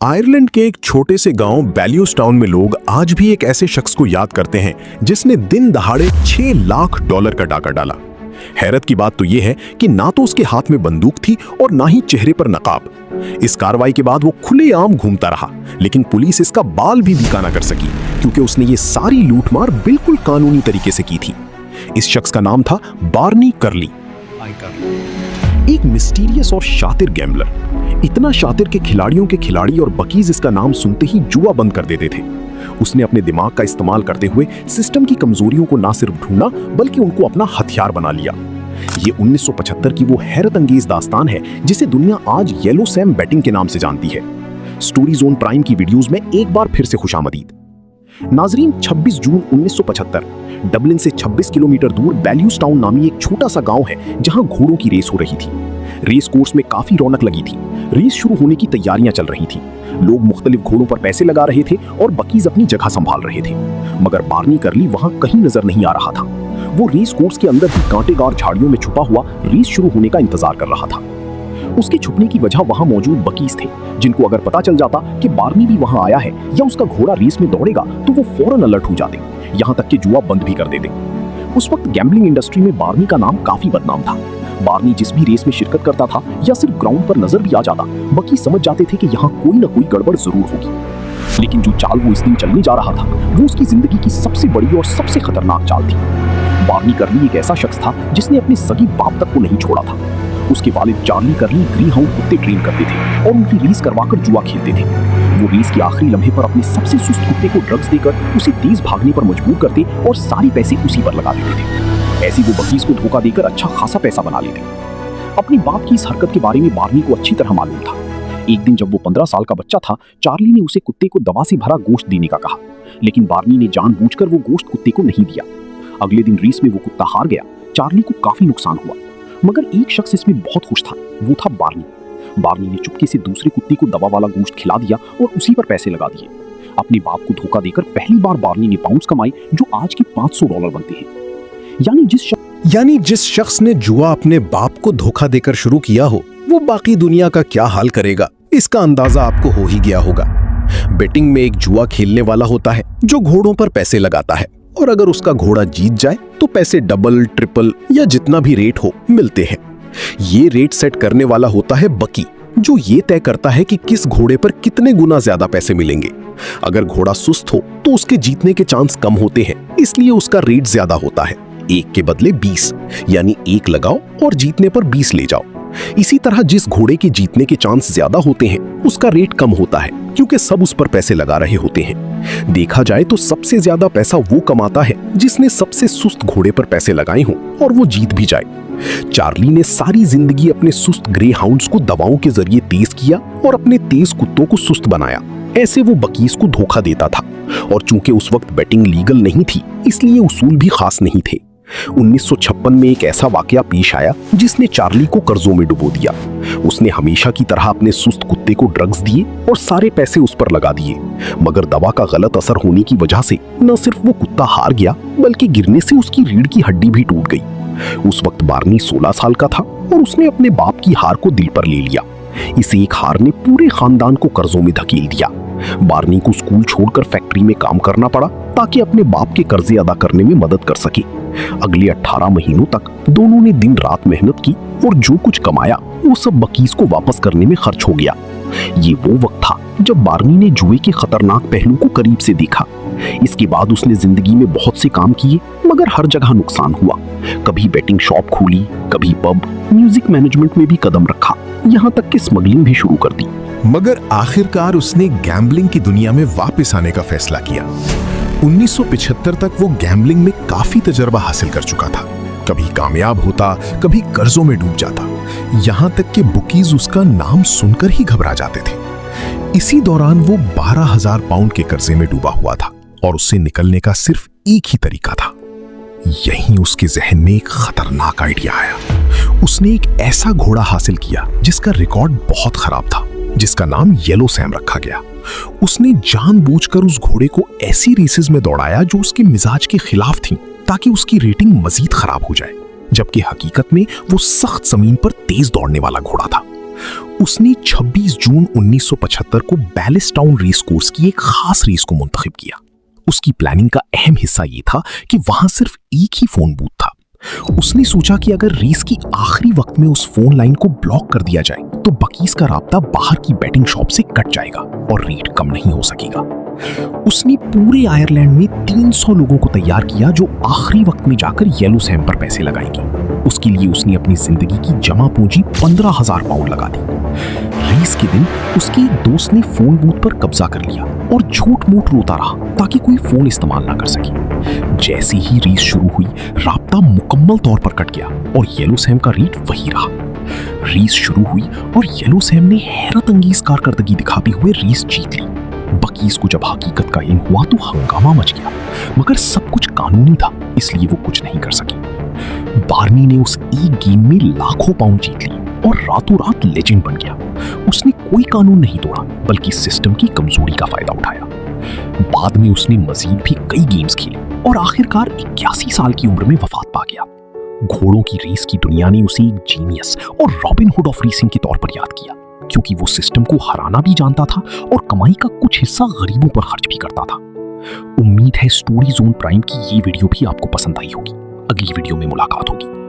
Ireland के एक छोटे से गांव बैल्यूस्टाउन में लोग आज भी एक ऐसे शख्स को याद करते हैं जिसने दिन दहाड़े $6 लाख का डाका डाला। हैरत की बात तो यह है कि ना तो उसके हाथ में बंदूक थी और ना ही चेहरे पर नकाब। इस कार्रवाई के बाद वो खुलेआम घूमता रहा, लेकिन पुलिस इसका बाल भी बीका ना कर सकी क्योंकि उसने ये सारी लूटमार बिल्कुल कानूनी तरीके से की थी। इस शख्स का नाम था बार्नी कर्ली, एक मिस्टीरियस और शातिर गैम्बलर। इतना शातिर के खिलाड़ियों के खिलाड़ी और बकीज इसका नाम सुनते ही जुआ बंद कर देते थे। उसने अपने दिमाग का इस्तेमाल करते हुए सिस्टम की कमजोरियों को ना सिर्फ ढूंढा बल्कि उनको अपना हथियार बना लिया। ये 1975 की वो हैरत अंगेज दास्तान है जिसे दुनिया आज येलो सैम बेटिंग के नाम से जानती है। स्टोरी जोन प्राइम की वीडियोस में एक बार फिर से खुशामदीद। नाजरीन, 26 जून 1975 डबलिन से 26 किलोमीटर दूर बैल्यूस्टाउन नामी एक छोटा सा गांव है जहां घोड़ों की रेस हो रही थी। रेस कोर्स में काफी रौनक लगी थी। रेस शुरू होने की तैयारियां चल रही थी। लोग मुख्तलिफ घोड़ों पर पैसे लगा रहे थे और बकीज अपनी जगह संभाल रहे थे, मगर बार्नी कर्ली वहां कहीं नजर नहीं आ रहा था। वो रेस कोर्स के अंदर ही कांटेदार झाड़ियों में छुपा हुआ रेस शुरू होने का इंतजार कर रहा था। उसके छुपने की वजह वहां मौजूद बकीज थे, जिनको अगर पता चल जाता कि बार्नी भी वहां आया है या उसका घोड़ा रेस में दौड़ेगा तो वो फौरन अलर्ट हो जाते, यहां तक कि जुआ बंद भी कर देते। उस वक्त गैम्बलिंग इंडस्ट्री में बार्नी का नाम काफी बदनाम था। बार्नी जिस भी रेस में शिरकत करता था या सिर्फ ग्राउंड पर नजर भी आ जाता, बकी समझ जाते थे कि यहाँ कोई ना कोई गड़बड़ जरूर होगी। लेकिन जो चाल वो इस दिन चलने जा रहा था वो उसकी जिंदगी की सबसे बड़ी और सबसे खतरनाक चाल थी। बार्नी कर्ली एक ऐसा शख्स था जिसने अपने सगी बाप तक को नहीं छोड़ा था। उसके वालिद चार्ली कर्ली ग्री हाउंड कुत्ते ट्रेन करते थे और उनकी रेस करवाकर जुआ खेलते थे। वो रेस के आखिरी लम्हे पर अपने सबसे सुस्त कुत्ते को ड्रग्स देकर उसे तेज भागने पर मजबूर करते और सारे पैसे उसी पर लगा देते थे। ऐसी वो बकीज को धोखा देकर अच्छा खासा पैसा बना लेते। अपनी बाप की इस हरकत के बारे में बार्नी को अच्छी तरह मालूम था। एक दिन जब वो 15 साल का बच्चा था, चार्ली ने उसे कुत्ते को दवा से भरा गोश्त देने का कहा, लेकिन बार्नी ने जानबूझकर वो गोश्त कुत्ते को नहीं दिया। अगले दिन रेस में वो कुत्ता हार गया। चार्ली को काफी नुकसान हुआ, मगर एक शख्स इसमें बहुत खुश था, वो था बार्नी। बार्नी ने चुपके से दूसरे कुत्ते को दवा वाला गोश्त खिला दिया और उसी पर पैसे लगा दिए। अपने बाप को धोखा देकर पहली बार बार्नी ने पाउंड्स कमाए जो आज के $500 बनते हैं। यानी जिस शख्स ने जुआ अपने बाप को धोखा देकर शुरू किया हो, वो बाकी दुनिया का क्या हाल करेगा, इसका अंदाजा आपको हो ही गया होगा। बेटिंग में एक जुआ खेलने वाला होता है जो घोड़ों पर पैसे लगाता है, और अगर उसका घोड़ा जीत जाए तो पैसे डबल, ट्रिपल या जितना भी रेट हो मिलते हैं। ये रेट सेट करने वाला होता है बकी, जो ये तय करता है कि किस घोड़े पर कितने गुना ज्यादा पैसे मिलेंगे। अगर घोड़ा सुस्त हो तो उसके जीतने के चांस कम होते हैं, इसलिए उसका रेट ज्यादा होता है। 1 के बदले 20, यानी 1 लगाओ और जीतने पर 20 ले जाओ। इसी तरह जिस घोड़े के जीतने के चांस ज्यादा होते हैं उसका रेट कम होता है, क्योंकि सब उस पर पैसे लगा रहे होते हैं। देखा जाए तो सबसे ज्यादा पैसा वो कमाता है जिसने सबसे सुस्त घोड़े पर पैसे लगाए हों और वो जीत भी जाए। चार्ली ने सारी जिंदगी अपने सुस्त ग्रे हाउंड्स को दवाओं के जरिए तेज किया और अपने तेज कुत्तों को सुस्त बनाया। ऐसे वो बकीज को धोखा देता था, और चूंकि उस वक्त बेटिंग लीगल नहीं थी, इसलिए उसूल भी खास नहीं थे। 1956 में एक ऐसा वाकया पेश आया जिसने चार्ली को कर्जों में डुबो दिया। उसने हमेशा की तरह अपने सुस्त कुत्ते को ड्रग्स दिए और सारे पैसे उस पर लगा दिए, मगर दवा का गलत असर होने की वजह से न सिर्फ वो कुत्ता हार गया बल्कि गिरने से उसकी रीढ़ की हड्डी भी टूट गई। उस वक्त बार्नी 16 साल का था और उसने अपने बाप की हार को दिल पर ले लिया। इस एक हार ने पूरे खानदान को कर्जों में धकेल दिया। बार्नी को स्कूल छोड़कर फैक्ट्री में काम करना पड़ा ताकि अपने बाप के कर्जे अदा करने में मदद कर सके। अगले 18 महीनों तक दोनों ने दिन रात मेहनत की और जो कुछ कमाया वो सब बकीज को वापस करने में खर्च हो गया। ये वो वक्त था जब बार्नी ने जुए के खतरनाक पहलू को करीब से देखा। इसके बाद उसने जिंदगी में बहुत से काम किए, मगर हर जगह नुकसान हुआ। कभी बेटिंग शॉप खोली, कभी पब, म्यूजिक मैनेजमेंट में भी कदम रखा, यहाँ तक कि स्मगलिंग भी शुरू कर दी। मगर आखिरकार उसने गैम्बलिंग की दुनिया में वापस आने का फैसला किया। 1975 तक वो गैम्बलिंग में काफी तजर्बा हासिल कर चुका था। कभी कामयाब होता, कभी कर्जों में डूब जाता, यहां तक कि बुकीज उसका नाम सुनकर ही घबरा जाते थे। इसी दौरान वो 12,000 पाउंड के कर्जे में डूबा हुआ था और उससे निकलने का सिर्फ एक ही तरीका था। यहीं उसके जहन में एक खतरनाक आइडिया आया। उसने एक ऐसा घोड़ा हासिल किया जिसका रिकॉर्ड बहुत खराब था, जिसका नाम येलो सैम रखा गया। उसने जानबूझकर उस घोड़े को ऐसी रेसेस में दौड़ाया जो उसके मिजाज के खिलाफ थीं, ताकि उसकी रेटिंग मजीद खराब हो जाए, जबकि हकीकत में वो सख्त जमीन पर तेज दौड़ने वाला घोड़ा था। उसने 26 जून 1975 को बैलिस्टाउन रेस कोर्स की एक खास रेस को मुंतखब किया। उसकी प्लानिंग का अहम हिस्सा यह था कि वहां सिर्फ एक ही फोन बूथ था। उसने सोचा कि अगर रेस की आखिरी वक्त में उस फोन लाइन को ब्लॉक कर दिया जाए तो बकीज का राब्ता बाहर की बैटिंग शॉप से कट जाएगा और रेट कम नहीं हो सकेगा। उसने पूरे आयरलैंड में 300 लोगों को तैयार किया जो आखिरी वक्त में जाकर येलोसैम पर पैसे लगाएंगे। उसके लिए उसने अपनी जिंदगी की जमा पूंजी 15,000 पाउंड लगा दी। रेस के दिन उसके एक दोस्त ने फोन बूथ पर कब्जा कर लिया और झूठ मूठ रोता रहा ताकि कोई फोन इस्तेमाल ना कर सके। जैसे ही रेस शुरू हुई, राब्ता मुकम्मल तौर पर कट गया और येलोसैम का रेट वही रहा। रेस शुरू हुई और येलोसैम ने हैरत अंगेज कारकर्दगी दिखाते हुए रेस जीत ली। बकीज को जब हकीकत का इल्म हुआ तो हंगामा मच गया, मगर सब कुछ कानूनी था, इसलिए वो कुछ नहीं कर सकी। बार्नी ने उस एक गेम में लाखों पाउंड जीत ली और रातों रात लेजेंड बन गया। उसने कोई कानून नहीं तोड़ा, बल्कि सिस्टम की कमजोरी का फायदा उठाया। बाद में उसने मजीद भी कई गेम्स खेले और आखिरकार 81 साल की उम्र में वफात पा गया। घोड़ों की रेस की दुनिया ने उसे एक जीनियस और रॉबिन हुड ऑफ रेसिंग के तौर पर याद किया, क्योंकि वो सिस्टम को हराना भी जानता था और कमाई का कुछ हिस्सा गरीबों पर खर्च भी करता था। उम्मीद है स्टोरी जोन प्राइम की ये वीडियो भी आपको पसंद आई होगी। अगली वीडियो में मुलाकात होगी।